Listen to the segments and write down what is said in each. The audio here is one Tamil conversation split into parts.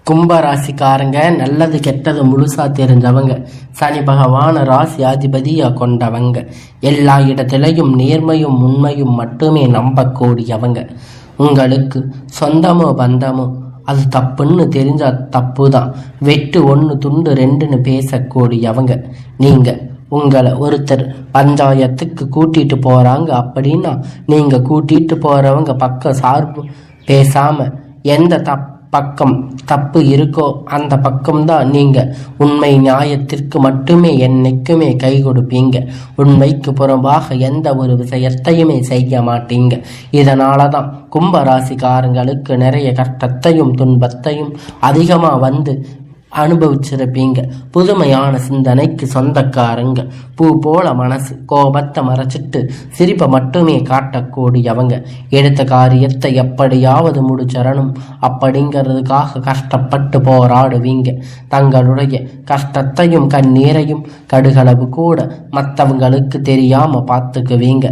கும்பராசிக்காரங்க நல்லது கெட்டது முழுசா தெரிஞ்சவங்க, சனி பகவான ராசி அதிபதியா கொண்டவங்க, எல்லா இடத்திலையும் நேர்மையும் உண்மையும் மட்டுமே நம்பக்கூடியவங்க. உங்களுக்கு சொந்தமோ பந்தமோ அது தப்புன்னு தெரிஞ்சா தப்பு தான், வெட்டு ஒன்று துண்டு ரெண்டுன்னு பேசக்கூடியவங்க. நீங்க உங்களை ஒருத்தர் பஞ்சாயத்துக்கு கூட்டிட்டு போறாங்க அப்படின்னா நீங்க கூட்டிட்டு போறவங்க பக்கம் சார்பு பேசாம எந்த பக்கம் தப்பு இருக்கோ அந்த பக்கம்தான் நீங்க உண்மை நியாயத்திற்கு மட்டுமே என்னைக்குமே கை கொடுப்பீங்க. உண்மைக்கு புறம்பாக எந்த ஒரு விஷயத்தையுமே செய்ய மாட்டீங்க. இதனாலதான் கும்பராசிக்காரங்களுக்கு நிறைய கஷ்டத்தையும் துன்பத்தையும் அதிகமா வந்து அனுபவிச்சிருப்பீங்க. புதுமையான சிந்தனைக்கு சொந்தக்காரங்க, பூ போல மனசு, கோபத்தை மறைச்சிட்டு சிரிப்பை மட்டுமே காட்டக்கூடியவங்க. எடுத்த காரியத்தை எப்படியாவது முடிச்சிடணும் அப்படிங்கிறதுக்காக கஷ்டப்பட்டு போராடுவீங்க. தங்களுடைய கஷ்டத்தையும் கண்ணீரையும் கடுகளவு கூட மற்றவங்களுக்கு தெரியாம பார்த்துக்குவீங்க.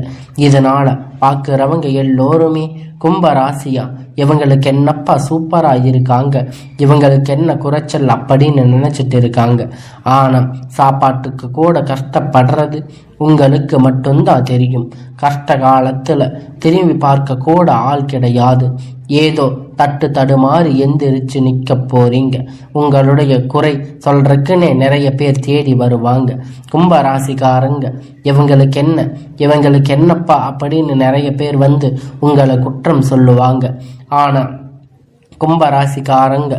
இதனால பார்க்குறவங்க எல்லோருமே கும்பராசியா இவங்களுக்கு என்னப்பா சூப்பரா இருக்காங்க, இவங்களுக்கு என்ன குறைச்சல் அப்படின்னு நினைச்சிட்டு இருக்காங்க. ஆனா சாப்பாட்டுக்கு கூட கஷ்டப்படுறது உங்களுக்கு மட்டும்தான் தெரியும். கஷ்ட காலத்துல திரும்பி பார்க்க கூட ஆள் கிடையாது. ஏதோ தட்டு தடுமாறி எந்திரிச்சு நிக்க போறீங்க. உங்களுடைய குறை சொல்றதுக்குன்னே நிறைய பேர் தேடி வருவாங்க. கும்பராசிக்காரங்க இவங்களுக்கு என்னப்பா அப்படின்னு நிறைய பேர் வந்து உங்களை குற்றம் சொல்லுவாங்க. ஆனா கும்பராசிக்காரங்க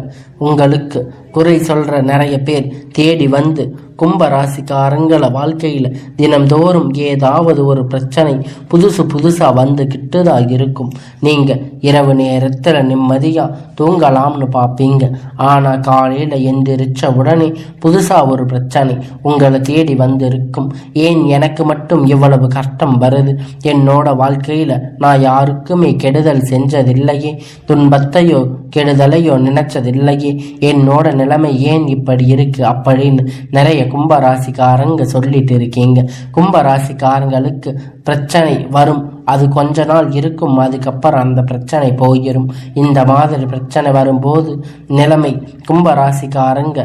உங்களுக்கு குறை சொல்ற நிறைய பேர் தேடி வந்து கும்பராசிக்காரங்கள வாழ்க்கையில தினம்தோறும் ஏதாவது ஒரு பிரச்சனை புதுசா வந்துகிட்டுதா இருக்கும். நீங்க இரவு நேரத்துல நிம்மதியா தூங்கலாம்னு பார்ப்பீங்க. ஆனா காலையில எந்திரிச்ச உடனே புதுசா ஒரு பிரச்சனை உங்களை தேடி வந்திருக்கும். ஏன் எனக்கு மட்டும் இவ்வளவு கஷ்டம் வருது? என்னோட வாழ்க்கையில நான் யாருக்குமே கெடுதல் செஞ்சதில்லையே, துன்பத்தையோ கெடுதலையோ நினைச்சதில்லையே, என்னோட நிலைமை ஏன் இப்படி இருக்கு அப்படின்னு நிறைய கும்பராசிக்காரங்க சொல்லிட்டு இருக்கீங்க. கும்பராசிக்காரங்களுக்கு பிரச்சனை வரும், அது கொஞ்ச நாள் இருக்கும், அதுக்கப்புறம் அந்த பிரச்சனை போயிடும். இந்த மாதிரி பிரச்சனை வரும்போது நிலைமை கும்பராசிக்காரங்க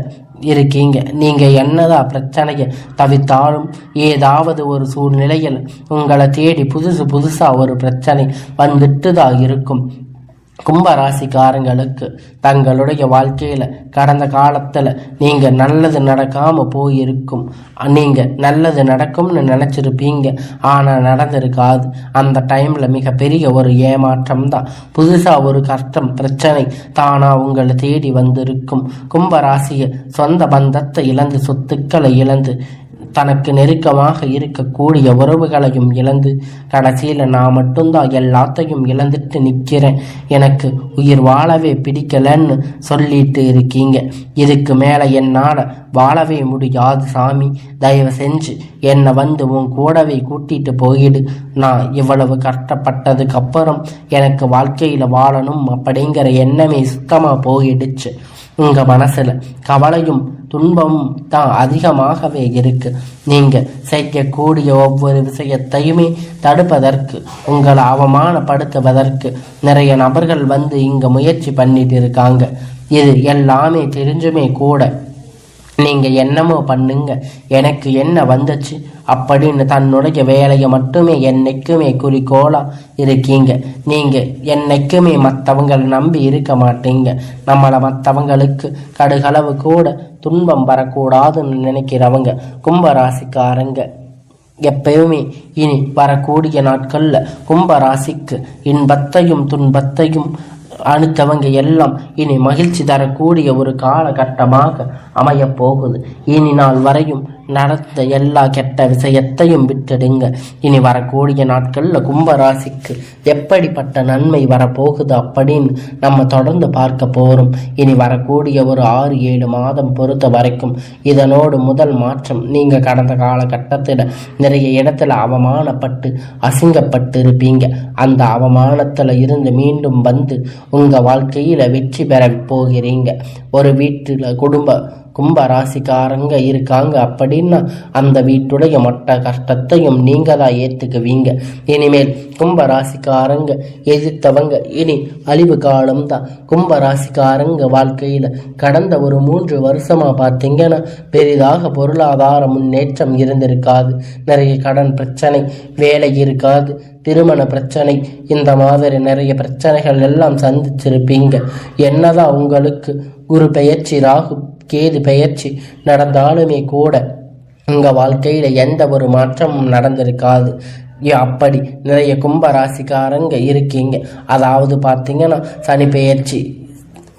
இருக்கீங்க. நீங்க என்னதான் பிரச்சனையை தவிர்த்தாலும் ஏதாவது ஒரு சூழ்நிலையில் உங்களை தேடி புதுசா ஒரு பிரச்சனை வந்துட்டு தான் இருக்கும். கும்பராசிக்காரங்களுக்கு தங்களுடைய வாழ்க்கையில கடந்த காலத்துல நீங்க நல்லது நடக்காம போயிருக்கும். நீங்க நல்லது நடக்கும்னு நினைச்சிருப்பீங்க, ஆனா நடந்திருக்காது. அந்த டைம்ல மிகப்பெரிய ஒரு ஏமாற்றம் தான், புதுசா ஒரு கஷ்டம் பிரச்சனை தானா உங்களை தேடி வந்திருக்கும். கும்பராசிய சொந்த பந்தத்தை இழந்து, சொத்துக்களை இழந்து, தனக்கு நெருக்கமாக இருக்கக்கூடிய உறவுகளையும் இழந்து, கடைசியில் நான் மட்டும்தான் எல்லாத்தையும் இழந்துட்டு நிற்கிறேன், எனக்கு உயிர் வாழவே பிடிக்கலன்னு சொல்லிட்டு இருக்கீங்க. இதுக்கு மேலே என்னால் வாழவே முடியாது சாமி, தயவு செஞ்சு என்னை வந்து உன் கூடவே கூட்டிட்டு போயிடு. நான் இவ்வளவு கஷ்டப்பட்டதுக்கு அப்புறம் எனக்கு வாழ்க்கையில் வாழணும் அப்படிங்கிற எண்ணமே சுத்தமாக போயிடுச்சு. உங்க மனசுல கவலையும் துன்பமும் தான் அதிகமாகவே இருக்கு. நீங்க செய்யக்கூடிய ஒவ்வொரு விஷயத்தையுமே தடுப்பதற்கு, உங்களை அவமானப்படுத்துவதற்கு நிறைய நபர்கள் வந்து இங்க முயற்சி பண்ணிட்டு இருக்காங்க. இது எல்லாமே தெரிஞ்சுமே கூட நீங்க என்னமோ பண்ணுங்க, எனக்கு என்ன வந்துச்சு அப்படின்னு தன்னுடைய வேலையை மட்டுமே என்னைக்குமே குறிக்கோளா இருக்கீங்க. நீங்க என்னைக்குமே மற்றவங்களை நம்பி இருக்க மாட்டீங்க. நம்மளை மற்றவங்களுக்கு கடுகளவு கூட துன்பம் வரக்கூடாதுன்னு நினைக்கிறவங்க கும்பராசிக்காரங்க எப்பயுமே இனி வரக்கூடிய நாட்கள்ல கும்பராசிக்கு இன்பத்தையும் துன்பத்தையும் அடுத்தவங்க எல்லாம் இனி மகிழ்ச்சி தரக்கூடிய ஒரு காலகட்டமாக அமைய போகுது. இனி நாள் வரையும் நடந்த எல்லா கெட்ட விஷயத்தையும் விட்டுடுங்க. இனி வரக்கூடிய நாட்கள்ல கும்பராசிக்கு எப்படிப்பட்ட நன்மை வரப்போகுது அப்படின்னு நம்ம தொடர்ந்து பார்க்க போறோம். இனி வரக்கூடிய ஒரு 6-7 மாதம் பொறுத்த வரைக்கும் இதனோடு முதல் மாற்றம், நீங்க கடந்த காலகட்டத்தில் நிறைய இடத்துல அவமானப்பட்டு அசிங்கப்பட்டு இருப்பீங்க. அந்த அவமானத்துல இருந்து மீண்டும் வந்து உங்க வாழ்க்கையில வெற்றி பெற போகிறீங்க. ஒரு வீட்டுல கும்பராசிக்காரங்க இருக்காங்க அப்படின்னு அப்படின்னா அந்த வீட்டுடைய மொத்த கஷ்டத்தையும் நீங்க தான் ஏற்றுக்குவீங்க. இனிமேல் கும்பராசிக்காரங்க எதிர்த்தவங்க இனி அழிவு காலம்தான். கும்பராசிக்காரங்க வாழ்க்கையில் கடந்த ஒரு 3 வருஷமா பார்த்தீங்கன்னா பெரிதாக பொருளாதார முன்னேற்றம் இருந்திருக்காது. நிறைய கடன் பிரச்சனை, வேலை இருக்காது, திருமண பிரச்சனை, இந்த மாதிரி நிறைய பிரச்சனைகள் எல்லாம் சந்திச்சிருப்பீங்க. என்னதான் உங்களுக்கு குரு பெயர்ச்சி, ராகு கேது பெயர்ச்சி நடந்தாலுமே கூட உங்கள் வாழ்க்கையில் எந்த ஒரு மாற்றமும் நடந்திருக்காது. அப்படி நிறைய கும்பராசிக்காரங்க இருக்கீங்க. அதாவது பார்த்தீங்கன்னா சனி பெயர்ச்சி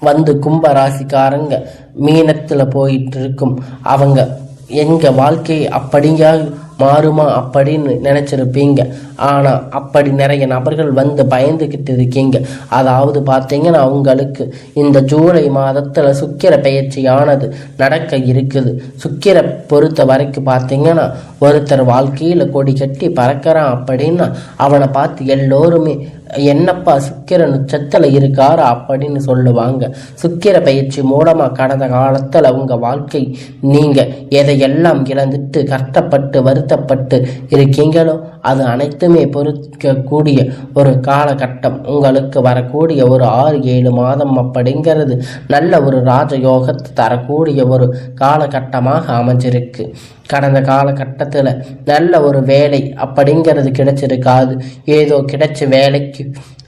வந்து கும்பராசிக்காரங்க மீனத்தில் போயிட்டு இருக்கும். அவங்க எங்கள் வாழ்க்கை அப்படியா மாறுமா அப்படின்னு நினச்சிருப்பீங்க. ஆனால் அப்படி நிறைய நபர்கள் வந்து பயந்துக்கிட்டு இருக்கீங்க. அதாவது பார்த்தீங்கன்னா அவங்களுக்கு இந்த ஜூலை மாதத்தில் சுக்கிர பெயர்ச்சியானது நடக்க இருக்குது. சுக்கிர பொறுத்த வரைக்கும் பார்த்தீங்கன்னா ஒருத்தர் வாழ்க்கையில் கொடி கட்டி பறக்கிறான் அப்படின்னா அவனை பார்த்து எல்லோருமே என்னப்பா சுக்கிர உச்சத்தில் இருக்காரா அப்படின்னு சொல்லுவாங்க. சுக்கிர பயிற்சி மூலமாக கடந்த காலத்தில் உங்கள் வாழ்க்கை நீங்கள் எதையெல்லாம் இழந்துட்டு கஷ்டப்பட்டு வருத்தப்பட்டு இருக்கீங்களோ அது அனைத்துமே பொறுக்கக்கூடிய ஒரு காலகட்டம். உங்களுக்கு வரக்கூடிய ஒரு 6-7 மாதம் அப்படிங்கிறது நல்ல ஒரு ராஜயோகத்தை தரக்கூடிய ஒரு காலகட்டமாக அமைஞ்சிருக்கு. கடந்த காலகட்டத்தில் நல்ல ஒரு வேலை அப்படிங்கிறது கிடைச்சிருக்காது. ஏதோ கிடைச்ச வேலைக்கு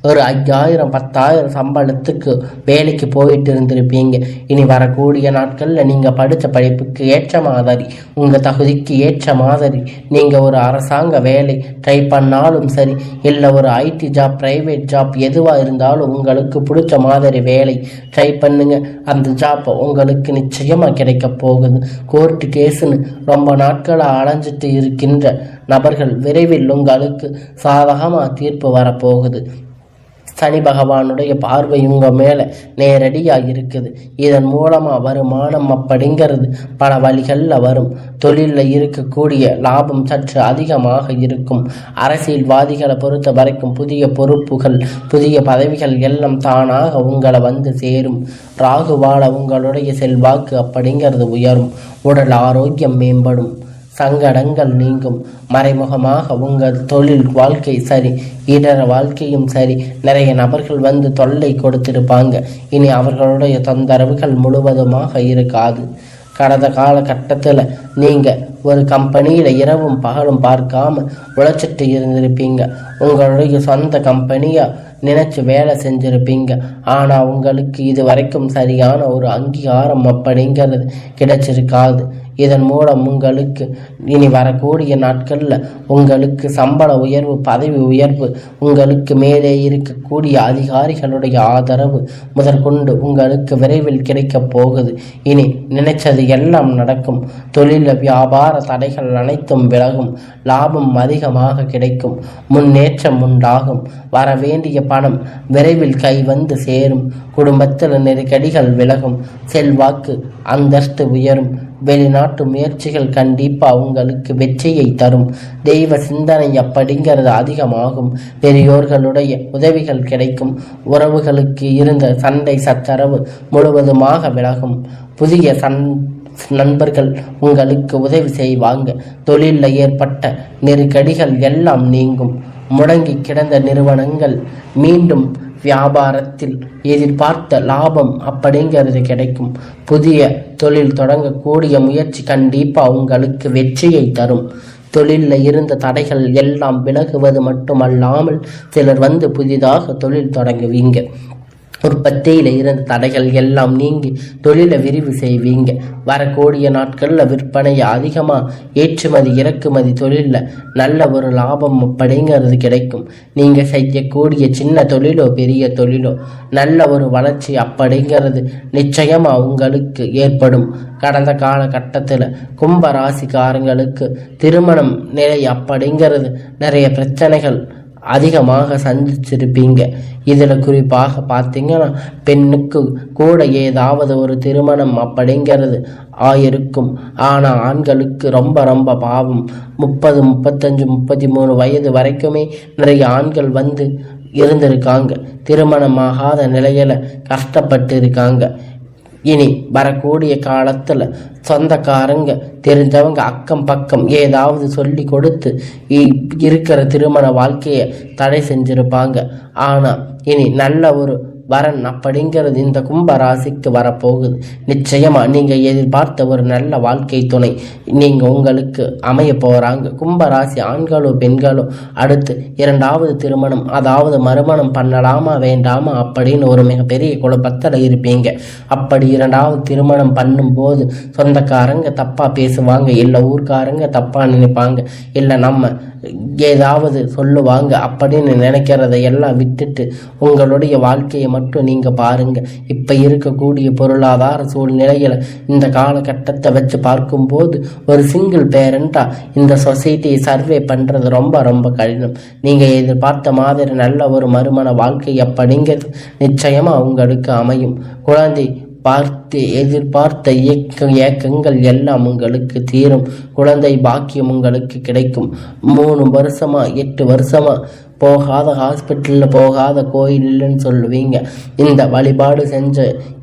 ஒரு 5000 10,000 சம்பளத்துக்கு வேலைக்கு போயிட்டு இருந்திருப்பீங்க. இனி வரக்கூடிய நாட்களில் நீங்கள் படித்த படிப்புக்கு ஏற்ற மாதிரி, உங்கள் தகுதிக்கு ஏற்ற மாதிரி நீங்கள் ஒரு அரசாங்க வேலை ட்ரை பண்ணாலும் சரி, இல்லை ஒரு ஐடி ஜாப், ப்ரைவேட் ஜாப் எதுவாக இருந்தாலும் உங்களுக்கு பிடிச்ச மாதிரி வேலை ட்ரை பண்ணுங்க. அந்த ஜாப் உங்களுக்கு நிச்சயமாக கிடைக்க போகுது. கோர்ட்டு கேஸுன்னு ரொம்ப நாட்களாக அலைஞ்சிட்டு இருக்கின்ற நபர்கள் விரைவில் உங்களுக்கு சாதகமாக தீர்ப்பு வரப்போகுது. சனி பகவானுடைய பார்வை உங்கள் மேலே நேரடியாக இருக்குது. இதன் மூலமாக வருமானம் அப்படிங்கிறது பல வழிகளில் வரும். தொழிலில் இருக்கக்கூடிய லாபம் சற்று அதிகமாக இருக்கும். அரசியல்வாதிகளை பொறுத்த வரைக்கும் புதிய பொறுப்புகள், புதிய பதவிகள் எல்லாம் தானாக உங்களை வந்து சேரும். ராகுவால உங்களுடைய செல்வாக்கு அப்படிங்கிறது உயரும். உடல் ஆரோக்கியம் மேம்படும். சங்கடங்கள் நீங்கும். மறைமுகமாக உங்கள் தொழில் வாழ்க்கை சரி, இதர வாழ்க்கையும் சரி, நிறைய நபர்கள் வந்து தொல்லை கொடுத்திருப்பாங்க. இனி அவர்களுடைய தொந்தரவுகள் முழுவதுமாக இருக்காது. கடந்த காலகட்டத்தில் நீங்கள் ஒரு கம்பெனியில் இரவும் பகலும் பார்க்காம உழைச்சிட்டு இருந்திருப்பீங்க. உங்களுடைய சொந்த கம்பெனியாக நினச்சி வேலை செஞ்சுருப்பீங்க. ஆனால் உங்களுக்கு இது வரைக்கும் சரியான ஒரு அங்கீகாரம் அப்படிங்கிறது கிடைச்சிருக்காது. இதன் மூலம் உங்களுக்கு இனி வரக்கூடிய நாட்களில் உங்களுக்கு சம்பள உயர்வு, பதவி உயர்வு, உங்களுக்கு மேலே இருக்கக்கூடிய அதிகாரிகளுடைய ஆதரவு முதற்கொண்டு உங்களுக்கு விரைவில் கிடைக்கப் போகுது. இனி நினைச்சது எல்லாம் நடக்கும். தொழில் வியாபார தடைகள் அனைத்தும் விலகும். லாபம் அதிகமாக கிடைக்கும். முன்னேற்றம் உண்டாகும். வரவேண்டிய பணம் விரைவில் கை வந்து சேரும். குடும்பத்தில் நெருக்கடிகள் விலகும். செல்வாக்கு அந்தஸ்து உயரும். வெளிநாட்டு முயற்சிகள் கண்டிப்பாக உங்களுக்கு வெற்றியை தரும். தெய்வ சிந்தனை அப்படிங்கிறது அதிகமாகும். பெரியோர்களுடைய உதவிகள் கிடைக்கும். உறவுகளுக்கு இருந்த சண்டை சச்சரவு முழுவதுமாக விலகும். புதிய நண்பர்கள் உங்களுக்கு உதவி செய்வாங்க. தொழிலில் ஏற்பட்ட நெருக்கடிகள் எல்லாம் நீங்கும். முடங்கி கிடந்த நிறுவனங்கள் மீண்டும் வியாபாரத்தில் எதிர்பார்த்த லாபம் அப்படிங்கிறது கிடைக்கும். புதிய தொழில் தொடங்கக்கூடிய முயற்சி கண்டிப்பாக உங்களுக்கு வெற்றியை தரும். தொழிலில் இருந்த தடைகள் எல்லாம் விலகுவது மட்டுமல்லாமல் சிலர் வந்து புதிதாக தொழில் தொடங்குவீங்க. உற்பத்தியில் இருந்த தடைகள் எல்லாம் நீங்கி தொழிலை விரிவு செய்வீங்க. வரக்கூடிய நாட்களில் விற்பனையை அதிகமாக ஏற்றுமதி இறக்குமதி தொழிலில் நல்ல ஒரு லாபம் அப்படிங்கிறது கிடைக்கும். நீங்கள் செய்யக்கூடிய சின்ன தொழிலோ பெரிய தொழிலோ நல்ல ஒரு வளர்ச்சி அப்படிங்கிறது நிச்சயமாக உங்களுக்கு ஏற்படும். கடந்த காலகட்டத்தில் கும்பராசிக்காரங்களுக்கு திருமணம் நிலை அப்படிங்கிறது நிறைய பிரச்சனைகள் அதிகமாக சந்திச்சிருப்பீங்க. இதில் குறிப்பாக பார்த்தீங்கன்னா பெண்ணுக்கு கூட ஏதாவது ஒரு திருமணம் அப்படிங்கிறது ஆயிருக்கும். ஆனால் ஆண்களுக்கு ரொம்ப ரொம்ப பாவம். 30, 35, 33 வயது வரைக்குமே நிறைய ஆண்கள் வந்து இருந்திருக்காங்க. திருமணமாகாத நிலையில் கஷ்டப்பட்டு இருக்காங்க. இனி வரக்கூடிய காலத்தில் சொந்தக்காரங்க தெரிஞ்சவங்க அக்கம் பக்கம் ஏதாவது சொல்லி கொடுத்து இருக்கிற திருமண வாழ்க்கையை தடை செஞ்சிருப்பாங்க. ஆனால் இனி நல்ல ஒரு வரன் அப்படிங்கிறது இந்த கும்ப ராசிக்கு வரப்போகுது. நிச்சயமா நீங்க எதிர்பார்த்த ஒரு நல்ல வாழ்க்கை துணை நீங்க உங்களுக்கு அமைய போறாங்க. கும்ப ராசி ஆண்களோ பெண்களோ அடுத்து இரண்டாவது திருமணம் அதாவது மறுமணம் பண்ணலாமா வேண்டாமா அப்படின்னு ஒரு மிகப்பெரிய குழப்பத்தில் இருப்பீங்க. அப்படி இரண்டாவது திருமணம் பண்ணும்போது சொந்தக்காரங்க தப்பா பேசுவாங்க, இல்லை ஊர்க்காரங்க தப்பா நினைப்பாங்க, இல்லை நம்ம ஏதாவது சொல்லுவாங்க அப்படின்னு நினைக்கிறத எல்லாம் விட்டுட்டு உங்களுடைய வாழ்க்கையை மட்டும் நீங்க பாருங்க. இப்ப இருக்கக்கூடிய பொருளாதார சூழ்நிலையில இந்த காலகட்டத்தை வச்சு பார்க்கும்போது ஒரு சிங்கிள் பேரண்டா இந்த சொசைட்டியை சர்வே பண்றது ரொம்ப ரொம்ப கடினம். நீங்க எதிர்பார்த்த மாதிரி நல்ல ஒரு மறுமண வாழ்க்கை அப்படிங்கிறது நிச்சயமா உங்களுக்கு அமையும். குழந்தை பார்த்து எதிர்பார்த்த ஏக்கங்கள் எல்லாம் உங்களுக்கு தீரும். குழந்தை பாக்கியம் உங்களுக்கு கிடைக்கும். 3 வருஷமா 8 வருஷமா போகாத ஹாஸ்பிட்டலில் போகாத கோயில் இல்லைன்னு சொல்லுவீங்க. இந்த வழிபாடு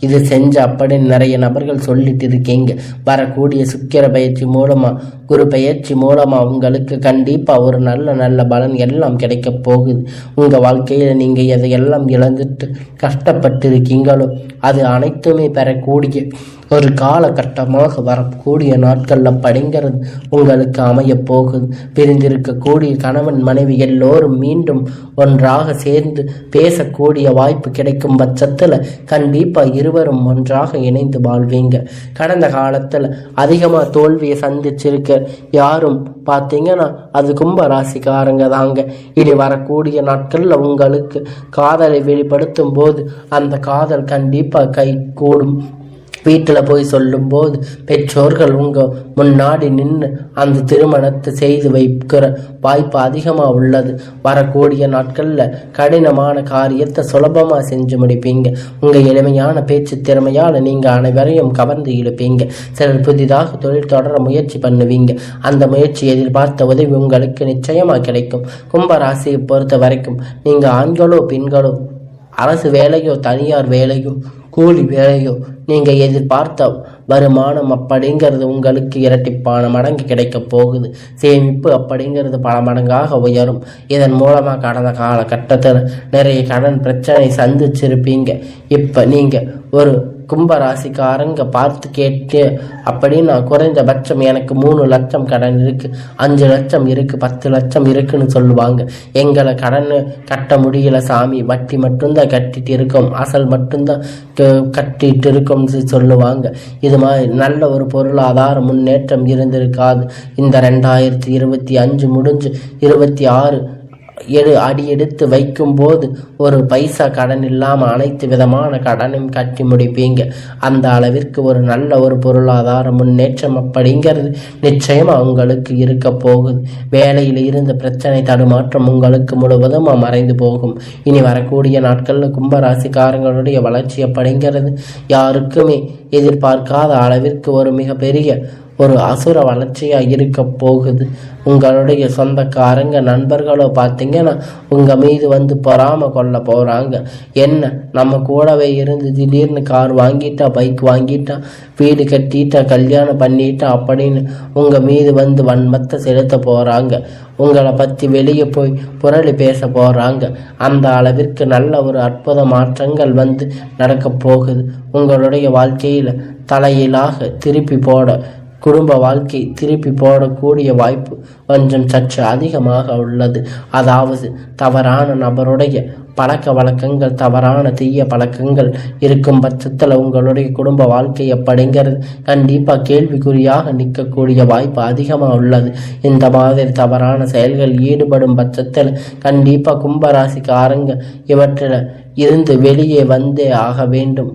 இது செஞ்ச அப்படின்னு நிறைய நபர்கள் சொல்லிட்டு இருக்கீங்க. வரக்கூடிய சுக்கிர பயிற்சி மூலமாக குரு பயிற்சி மூலமாக உங்களுக்கு கண்டிப்பாக ஒரு நல்ல நல்ல பலன் எல்லாம் கிடைக்க போகுது. உங்கள் வாழ்க்கையில் நீங்கள் எதையெல்லாம் இழந்துட்டு கஷ்டப்பட்டு இருக்கீங்களோ அது அனைத்துமே பெறக்கூடிய ஒரு காலகட்டமாக வரக்கூடிய நாட்களில் படிங்கிறது உங்களுக்கு அமைய போகுது. பிரிந்திருக்கக்கூடிய கணவன் மனைவி எல்லோரும் மீண்டும் ஒன்றாக சேர்ந்து பேசக்கூடிய வாய்ப்பு கிடைக்கும் பட்சத்தில் கண்டிப்பாக இருவரும் ஒன்றாக இணைந்து வாழ்வீங்க. கடந்த காலத்தில் அதிகமாக தோல்வியை சந்திச்சிருக்க யாரும் பார்த்தீங்கன்னா அது கும்ப ராசிக்காரங்க தாங்க. இனி வரக்கூடிய நாட்களில் உங்களுக்கு காதலை வெளிப்படுத்தும் போது அந்த காதல் கண்டிப்பாக கை கூடும். வீட்டில் போய் சொல்லும்போது பெற்றோர்கள் உங்கள் முன்னாடி நின்று அந்த திருமணத்தை செய்து வைக்கிற வாய்ப்பு அதிகமாக உள்ளது. வரக்கூடிய நாட்களில் கடினமான காரியத்தை சுலபமாக செஞ்சு முடிப்பீங்க. உங்கள் எளிமையான பேச்சு திறமையால் நீங்கள் அனைவரையும் கவர்ந்து இழுப்பீங்க. சிலர் புதிதாக தொழில் தொடர முயற்சி பண்ணுவீங்க. அந்த முயற்சி எதிர்பார்த்த உதவி உங்களுக்கு நிச்சயமாக கிடைக்கும். கும்பராசியை பொறுத்த வரைக்கும் நீங்கள் ஆண்களோ பெண்களோ அரசு வேலையோ தனியார் வேலையோ கூலி வேலையோ நீங்கள் எதிர்பார்த்த வருமானம் அப்படிங்கிறது உங்களுக்கு இரட்டிப்பான மடங்கு கிடைக்க போகுது. சேமிப்பு அப்படிங்கிறது பல மடங்காக உயரும். இதன் மூலமாக கடந்த காலகட்டத்தில் நிறைய கடன் பிரச்சனை சந்திச்சிருப்பீங்க. இப்போ நீங்கள் ஒரு கும்பராசிக்காரங்க பார்த்து கேட்டு அப்படின்னா குறைந்தபட்சம் எனக்கு 3 லட்சம் கடன் இருக்கு, 5 லட்சம் இருக்கு, 10 லட்சம் இருக்குன்னு சொல்லுவாங்க. எங்களை கடன் கட்ட முடியல சாமி, வட்டி மட்டும்தான் கட்டிட்டு இருக்கோம், அசல் மட்டும்தான் கட்டிட்டு இருக்கோம்னு சொல்லுவாங்க. இது மாதிரி நல்ல ஒரு பொருளாதார முன்னேற்றம் இருந்திருக்காது. இந்த 2025 முடிஞ்சு 26 அடி எடுத்து வைக்கும் போது ஒரு பைசா கடன் இல்லாமல் அனைத்து விதமான கடனையும் கட்டி முடிப்பீங்க. அந்த அளவிற்கு ஒரு நல்ல ஒரு பொருளாதார முன்னேற்றம் அப்படிங்கிறது நிச்சயமாக உங்களுக்கு இருக்க போகுது. வேலையில் இருந்த பிரச்சனை தடுமாற்றம் உங்களுக்கு முழுவதும் மறைந்து போகும். இனி வரக்கூடிய நாட்களில் கும்பராசிக்காரங்களுடைய வளர்ச்சி அப்படிங்கிறது யாருக்குமே எதிர்பார்க்காத அளவிற்கு ஒரு மிகப்பெரிய ஒரு அசுர வளர்ச்சியாக இருக்க போகுது. உங்களுடைய சொந்தக்காரங்க நண்பர்களோ பார்த்தீங்கன்னா உங்கள் மீது வந்து பொறாம கொள்ள போகிறாங்க. என்ன நம்ம கூடவே இருந்து திடீர்னு கார் வாங்கிட்டா, பைக் வாங்கிட்டா, வீடு கட்டிட்டா, கல்யாணம் பண்ணிட்டா அப்படின்னு உங்கள் மீது வந்து வன்மத்தை செலுத்த போகிறாங்க. உங்களை பற்றி வெளியே போய் புரளி பேச போகிறாங்க. அந்த அளவிற்கு நல்ல ஒரு அற்புத மாற்றங்கள் வந்து நடக்க போகுது. உங்களுடைய வாழ்க்கையில் தலையிலாக திருப்பி போட குடும்ப வாழ்க்கை திருப்பி போடக்கூடிய வாய்ப்பு கொஞ்சம் சற்று அதிகமாக உள்ளது. அதாவது தவறான நபருடைய பழக்க வழக்கங்கள், தவறான தீய பழக்கங்கள் இருக்கும் பட்சத்தில் உங்களுடைய குடும்ப வாழ்க்கை அப்படிங்கிறது கண்டிப்பாக கேள்விக்குறியாக நிற்கக்கூடிய வாய்ப்பு அதிகமாக உள்ளது. இந்த மாதிரி தவறான செயல்கள் ஈடுபடும் பட்சத்தில் கண்டிப்பாக கும்பராசிக்காரங்க இவற்றில் இருந்து வெளியே வந்தே ஆக வேண்டும்.